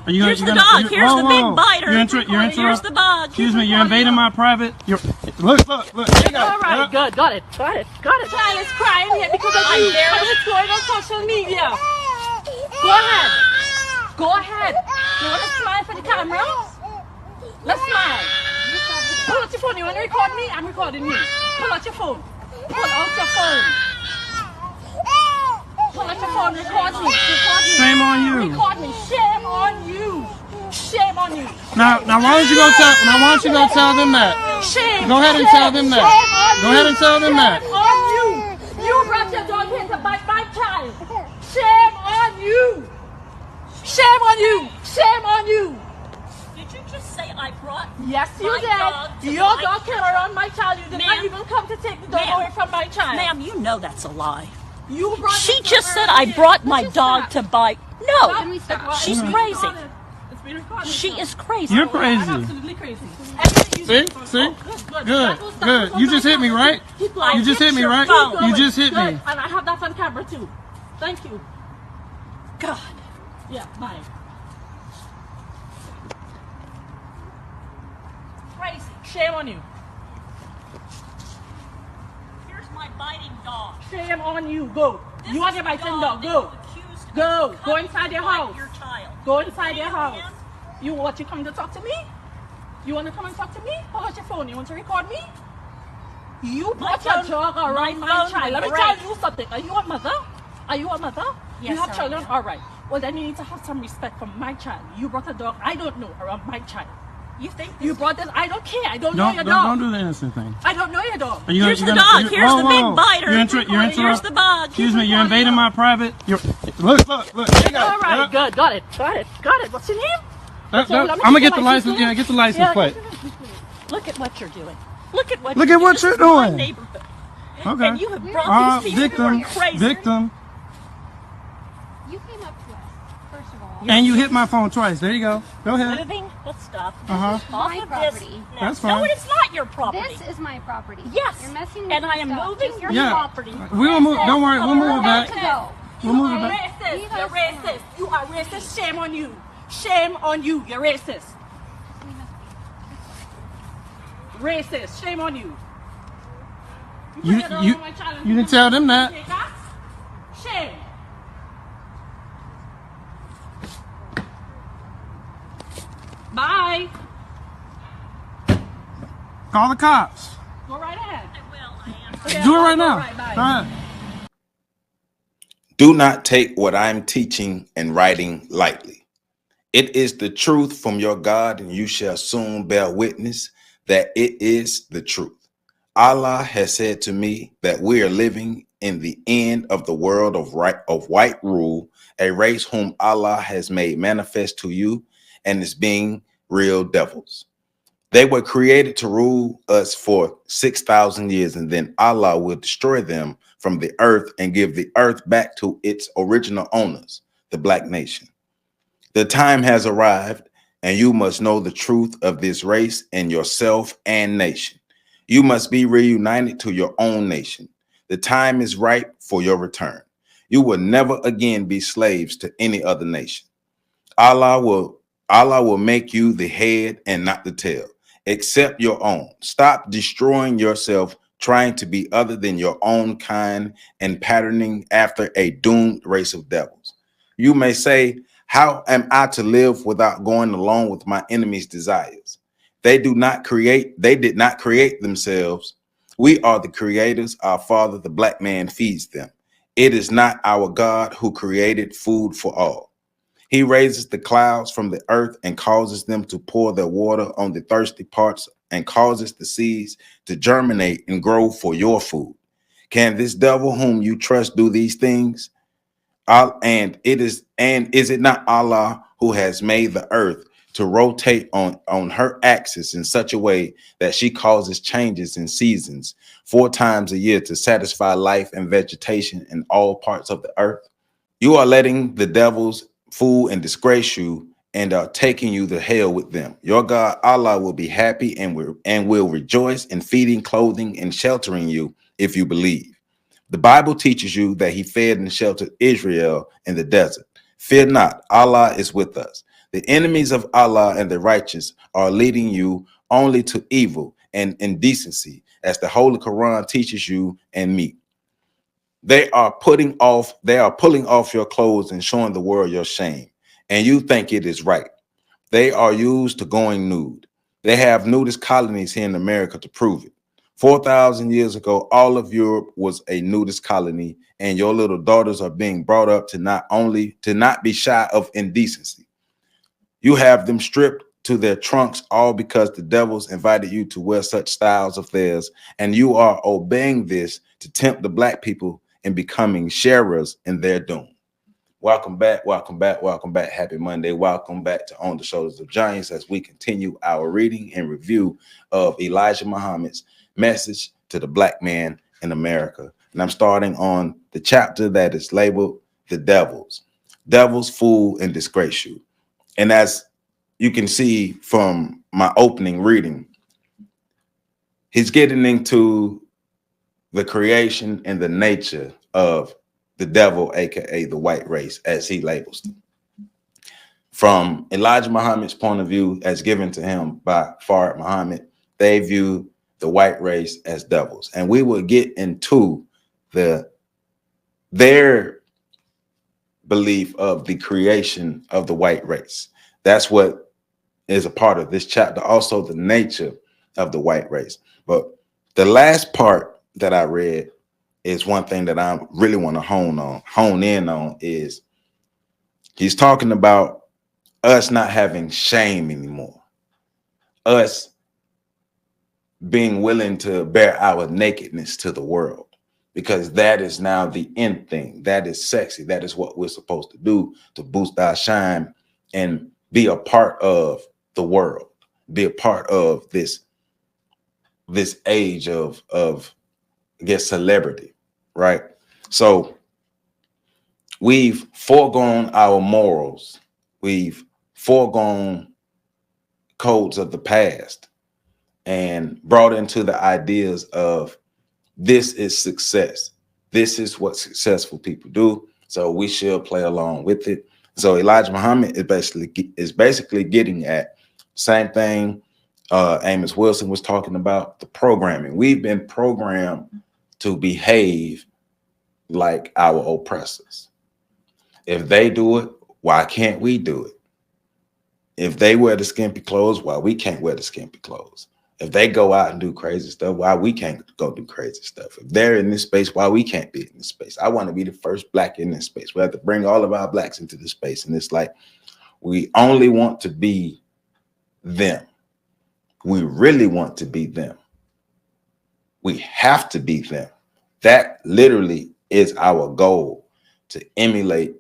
Here's the dog. Here's the big biter. Here's the dog. Excuse me, you're invading my private. Look. All right, good. Got it. Child is crying here because of you. It's going on social media. Go ahead. You want to smile for the camera? Let's smile. Pull out your phone. You want to record me? I'm recording you. Pull out your phone. Record me. Shame on you. Record me. Shame on you. Now why don't you go tell them that? Shame. Go ahead and tell them that. Shame on you. You brought your dog here to bite my child. Shame on you. Did you just say I brought? Yes, you did. Your dog came around my child. You did not even come to take the dog away from my child. Ma'am, you know that's a lie. You brought She just said I brought my dog to bite. No, she's crazy. It's being recorded. She is crazy. You're crazy. I'm absolutely crazy. See? Good. You just hit me, right? You just hit me, right? You just hit me. And I have that on camera too. Thank you. God. Yeah, bye. Crazy. Shame on you. Here's my biting dog. Shame on you. Go. This You want is your the biting dog dog. that Go. you accused of Go coming inside to your bite house. Your child. Go inside your Say it house. again. You coming to talk to me? You want to come and talk to me? Pull out your phone. You want to record me? You brought your dog around my child. Let me tell you something. Are you a mother? Yes, you have sir, children? yeah. All right. Well, then you need to have some respect for my child. You brought a dog I don't know around my child. You think You brought this? I don't care. I don't know your Don't dog. do the innocent thing. I don't know your dog. Here's the dog. Here's the big biter. Here's the dog. Excuse me, you're invading my private. Look. All right, good. Got it. What's your name? I'm gonna get the license. Yeah, get the license plate. Look at what you're doing. Look at what you're doing. doing. This is my neighborhood. Okay. And you have brought these people who are crazy. Victim. You came up to us, first of all. And you hit my phone twice. There you go. Go ahead. Moving the stuff Uh-huh. off My of property. this. That's No, fine. it's not your property. This is my property. Yes. You're messing with And I am stuff. moving Just your leave Yeah. property. We will move. Don't worry. We'll move it back. to go. We'll move it back. Racist. You're racist. You are racist. Shame on you. Shame on you. You're racist. Racist. Shame on you. You can tell them that. Shame. Bye. Call the cops. Go right ahead. Do it right now. Bye. Go ahead. Do not take what I'm teaching and writing lightly. It is the truth from your God, and you shall soon bear witness that it is the truth. Allah has said to me that we are living in the end of the world of white rule, a race whom Allah has made manifest to you and is being real devils. They were created to rule us for 6,000 years, and then Allah will destroy them from the earth and give the earth back to its original owners, the black nation. The time has arrived, and you must know the truth of this race and yourself and nation. You must be reunited to your own nation. The time is ripe for your return. You will never again be slaves to any other nation. Allah will make you the head and not the tail. Accept your own. Stop destroying yourself trying to be other than your own kind and patterning after a doomed race of devils. You may say, how am I to live without going along with my enemy's desires? They did not create themselves. We are the creators. Our father, the black man, feeds them. It is not our God who created food for all. He raises the clouds from the earth and causes them to pour their water on the thirsty parts and causes the seeds to germinate and grow for your food. Can this devil whom you trust do these things? And is it not Allah who has made the earth to rotate on her axis in such a way that she causes changes in seasons 4 times a year to satisfy life and vegetation in all parts of the earth? You are letting the devils fool and disgrace you and are taking you to hell with them. Your God, Allah, will be happy and will rejoice in feeding, clothing, and sheltering you if you believe. The Bible teaches you that he fed and sheltered Israel in the desert. Fear not, Allah is with us. The enemies of Allah and the righteous are leading you only to evil and indecency, as the Holy Quran teaches you and me. They are pulling off your clothes and showing the world your shame, and you think it is right. They are used to going nude. They have nudist colonies here in America to prove it. 4,000 years ago, all of Europe was a nudist colony, and your little daughters are being brought up to not be shy of indecency. You have them stripped to their trunks, all because the devils invited you to wear such styles of theirs, and you are obeying this to tempt the black people in becoming sharers in their doom. Welcome back, welcome back, welcome back. Happy Monday. Welcome back to On the Shoulders of Giants as we continue our reading and review of Elijah Muhammad's message to the black man in America. And I'm starting on the chapter that is labeled The Devils. Devils fool and disgrace you. And as you can see from my opening reading, he's getting into the creation and the nature of the devil, aka the white race, as he labels them. From Elijah Muhammad's point of view, as given to him by Farad Muhammad, they view the white race as devils. And we will get into their belief of the creation of the white race. That's what is a part of this chapter. Also, the nature of the white race. But the last part that I read is one thing that I really want to hone in on is he's talking about us not having shame anymore. Us being willing to bear our nakedness to the world, because that is now the end thing. That is sexy. That is what we're supposed to do to boost our shine and be a part of the world, be a part of this age of I guess celebrity, right? So we've foregone our morals. We've foregone codes of the past and brought into the ideas of this is success. This is what successful people do. So we should play along with it. So Elijah Muhammad is basically getting at same thing Amos Wilson was talking about, the programming. We've been programmed to behave like our oppressors. If they do it, why can't we do it? If they wear the skimpy clothes, why we can't wear the skimpy clothes? If they go out and do crazy stuff, why we can't go do crazy stuff? If they're in this space, why we can't be in this space? I want to be the first black in this space. We have to bring all of our blacks into this space. And it's like, we only want to be them. We really want to be them. We have to be them. That literally is our goal, to emulate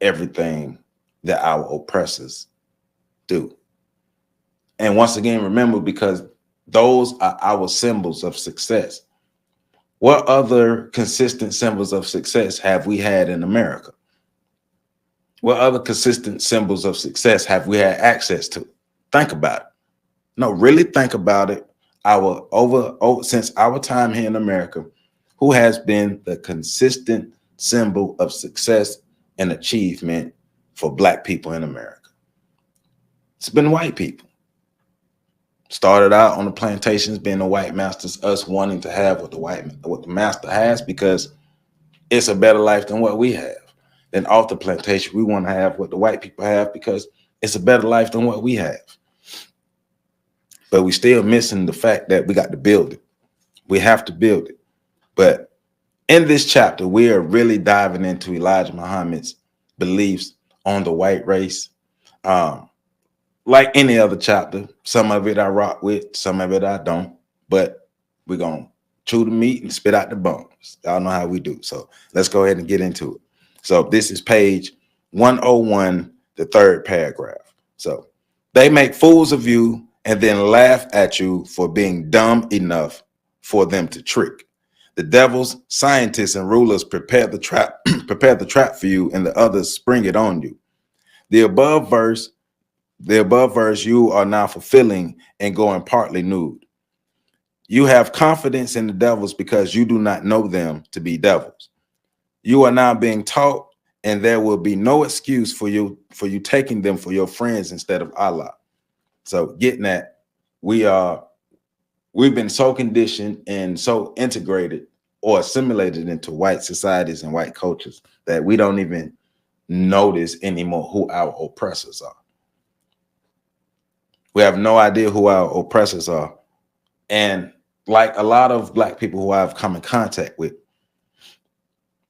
everything that our oppressors do. And once again, remember, because those are our symbols of success. What other consistent symbols of success have we had in America? What other consistent symbols of success have we had access to? Think about it. No, really think about it. Since our time here in America, who has been the consistent symbol of success and achievement for black people in America? It's been white people. Started out on the plantations being the white masters, us wanting to have what the master has because it's a better life than what we have. Then off the plantation, we want to have what the white people have because it's a better life than what we have. But we still missing the fact that we got to build it. We have to build it. But in this chapter, we are really diving into Elijah Muhammad's beliefs on the white race. Like any other chapter, some of it I rock with, some of it I don't. But we're going to chew the meat and spit out the bones. Y'all know how we do. So let's go ahead and get into it. So this is page 101, the third paragraph. So they make fools of you and then laugh at you for being dumb enough for them to trick. The devils, scientists, and rulers prepare the trap for you, and the others spring it on you. The above verse you are now fulfilling and going partly nude. You have confidence in the devils because you do not know them to be devils. You are now being taught and there will be no excuse for you taking them for your friends instead of Allah. So getting that, we've been so conditioned and so integrated or assimilated into white societies and white cultures that we don't even notice anymore who our oppressors are. We have no idea who our oppressors are. And like a lot of Black people who I've come in contact with,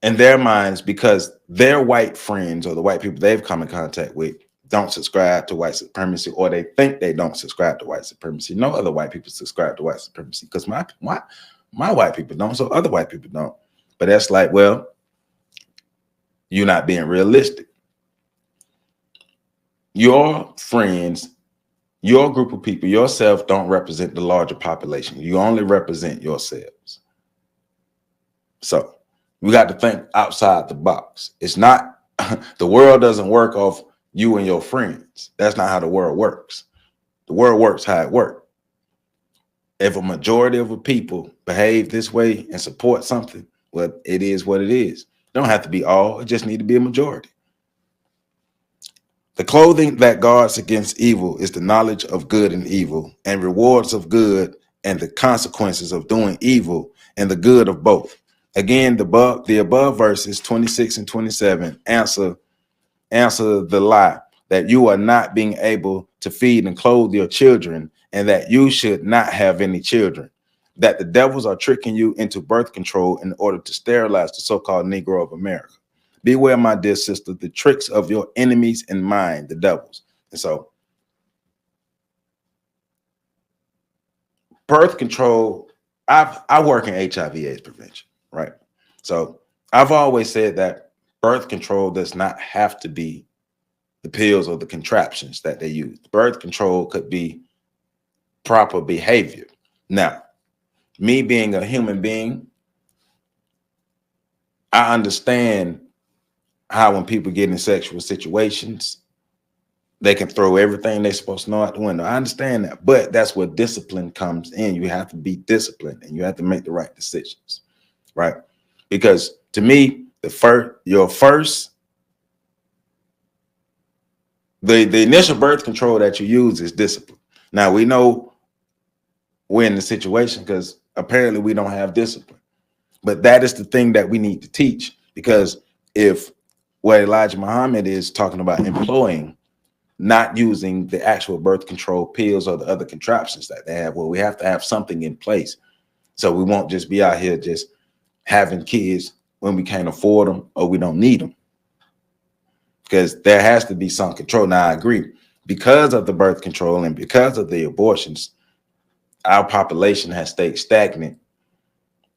in their minds, because their white friends or the white people they've come in contact with don't subscribe to white supremacy, or they think they don't subscribe to white supremacy. No other white people subscribe to white supremacy because my white people don't, so other white people don't. But that's like, well, you're not being realistic. Your friends, your group of people, yourself don't represent the larger population. You only represent yourselves. So we got to think outside the box. It's not, the world doesn't work off you and your friends. That's not how the world works. The world works how it works. If a majority of the people behave this way and support something, well, it is what it is. It don't have to be all, it just need to be a majority. The clothing that guards against evil is the knowledge of good and evil, and rewards of good and the consequences of doing evil and the good of both. Again, the above verses 26 and 27 answer the lie that you are not being able to feed and clothe your children, and that you should not have any children, that the devils are tricking you into birth control in order to sterilize the so-called Negro of America. Beware, my dear sister, the tricks of your enemies in mind, the devils. And so birth control, I work in HIV/AIDS prevention, right? So I've always said that birth control does not have to be the pills or the contraptions that they use. Birth control could be proper behavior. Now, me being a human being, I understand how when people get in sexual situations, they can throw everything they're supposed to know out the window. I understand that, but that's where discipline comes in. You have to be disciplined and you have to make the right decisions, right? Because to me, the initial birth control that you use is discipline. Now we know we're in the situation because apparently we don't have discipline, but that is the thing that we need to teach, because if what Elijah Muhammad is talking about employing, not using the actual birth control pills or the other contraptions that they have, well, we have to have something in place. So we won't just be out here just having kids when we can't afford them or we don't need them. Because there has to be some control. Now, I agree, because of the birth control and because of the abortions, our population has stayed stagnant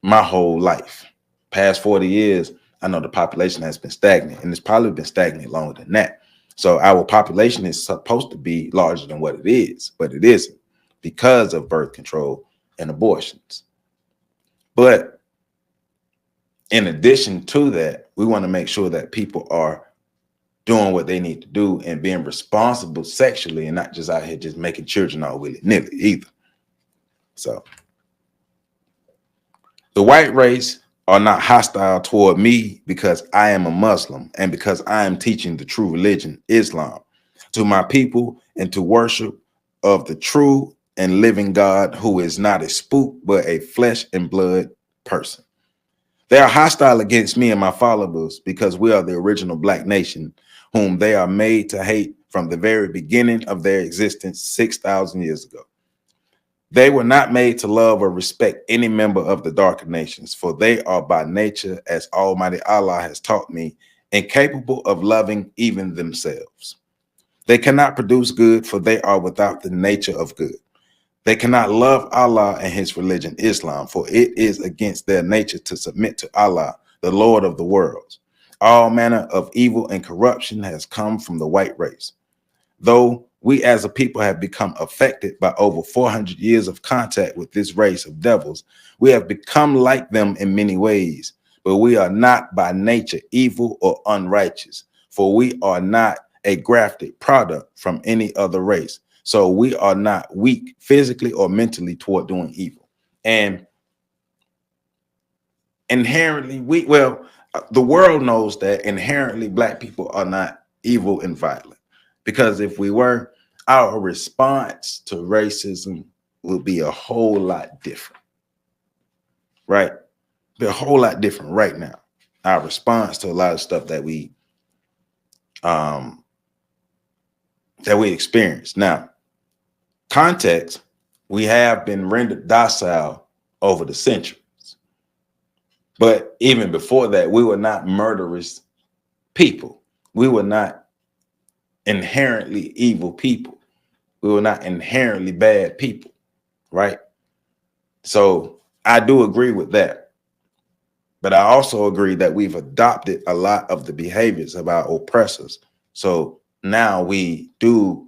my whole life. Past 40 years, I know the population has been stagnant, and it's probably been stagnant longer than that. So our population is supposed to be larger than what it is, but it isn't because of birth control and abortions. But in addition to that, we want to make sure that people are doing what they need to do and being responsible sexually, and not just out here just making children all willy-nilly either. So the white race are not hostile toward me because I am a Muslim and because I am teaching the true religion, Islam, to my people and to worship of the true and living God, who is not a spook, but a flesh and blood person. They are hostile against me and my followers because we are the original Black nation, whom they are made to hate from the very beginning of their existence 6,000 years ago. They were not made to love or respect any member of the darker nations, for they are by nature, as Almighty Allah has taught me, incapable of loving even themselves. They cannot produce good, for they are without the nature of good. They cannot love Allah and his religion, Islam, for it is against their nature to submit to Allah, the Lord of the worlds. All manner of evil and corruption has come from the white race. Though we as a people have become affected by over 400 years of contact with this race of devils, we have become like them in many ways, but we are not by nature evil or unrighteous, for we are not a grafted product from any other race. So we are not weak physically or mentally toward doing evil. And inherently, the world knows that inherently black people are not evil and violent, because if we were, our response to racism would be a whole lot different, right? Be a whole lot different right now. Our response to a lot of stuff that we experience now. Context: we have been rendered docile over the centuries, but even before that, we were not murderous people. We were not inherently evil people. We were not inherently bad people, right? So I do agree with that. But I also agree that we've adopted a lot of the behaviors of our oppressors. So now we do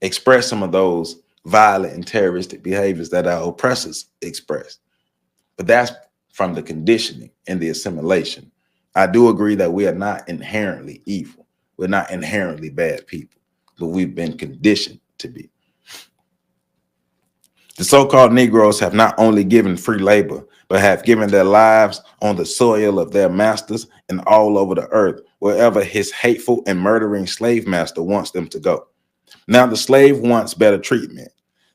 express some of those violent and terroristic behaviors that our oppressors express. But that's from the conditioning and the assimilation. I do agree that we are not inherently evil. We're not inherently bad people, but we've been conditioned to be. The so-called Negroes have not only given free labor, but have given their lives on the soil of their masters and all over the earth, wherever his hateful and murdering slave master wants them to go. Now the slave wants better treatment.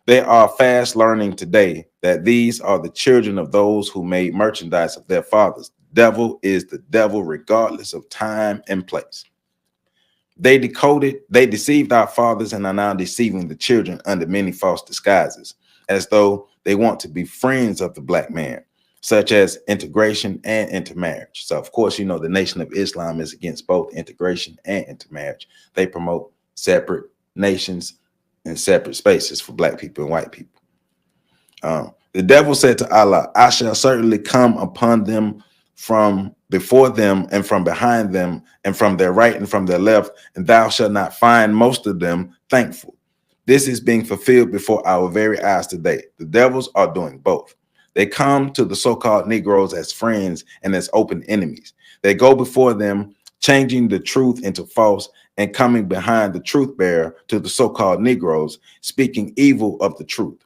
They are fast learning today that these are the children of those who made merchandise of their fathers. Devil is the devil regardless of time and place. They deceived our fathers and are now deceiving the children under many false disguises, as though they want to be friends of the black man, such as integration and intermarriage. So, of course, you know, the Nation of Islam is against both integration and intermarriage. They promote separate nations and separate spaces for black people and white people. The devil said to Allah, I shall certainly come upon them from before them and from behind them and from their right and from their left, and thou shalt not find most of them thankful. This is being fulfilled before our very eyes today. The devils are doing both. They come to the so-called Negroes as friends and as open enemies. They go before them, changing the truth into false, and coming behind the truth bearer to the so-called Negroes, speaking evil of the truth.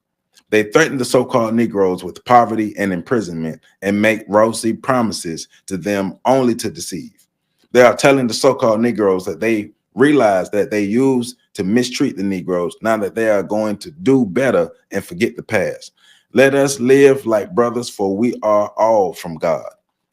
They threaten the so-called Negroes with poverty and imprisonment and make rosy promises to them only to deceive. They are telling the so-called Negroes that they realize that they used to mistreat the Negroes, now that they are going to do better and forget the past. Let us live like brothers, for we are all from God.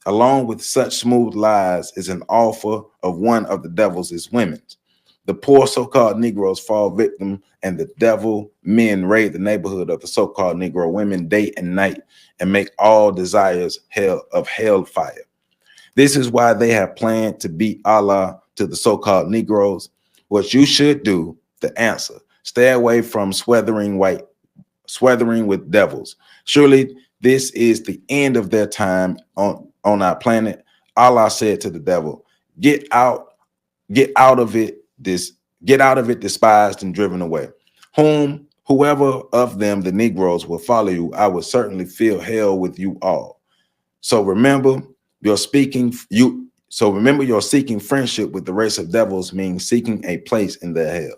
Along with such smooth lies is an offer of one of the devil's women's. The poor so-called Negroes fall victim, and the devil men raid the neighborhood of the so-called Negro women day and night and make all desires hell fire. This is why they have planned to beat Allah to the so-called Negroes. What you should do, the answer: stay away from sweathering with devils. Surely this is the end of their time on our planet. Allah said to the devil, get out of it, despised and driven away. Whoever of them, the Negroes, will follow you, I will certainly fill hell with you all. So remember, your seeking friendship with the race of devils means seeking a place in their hell.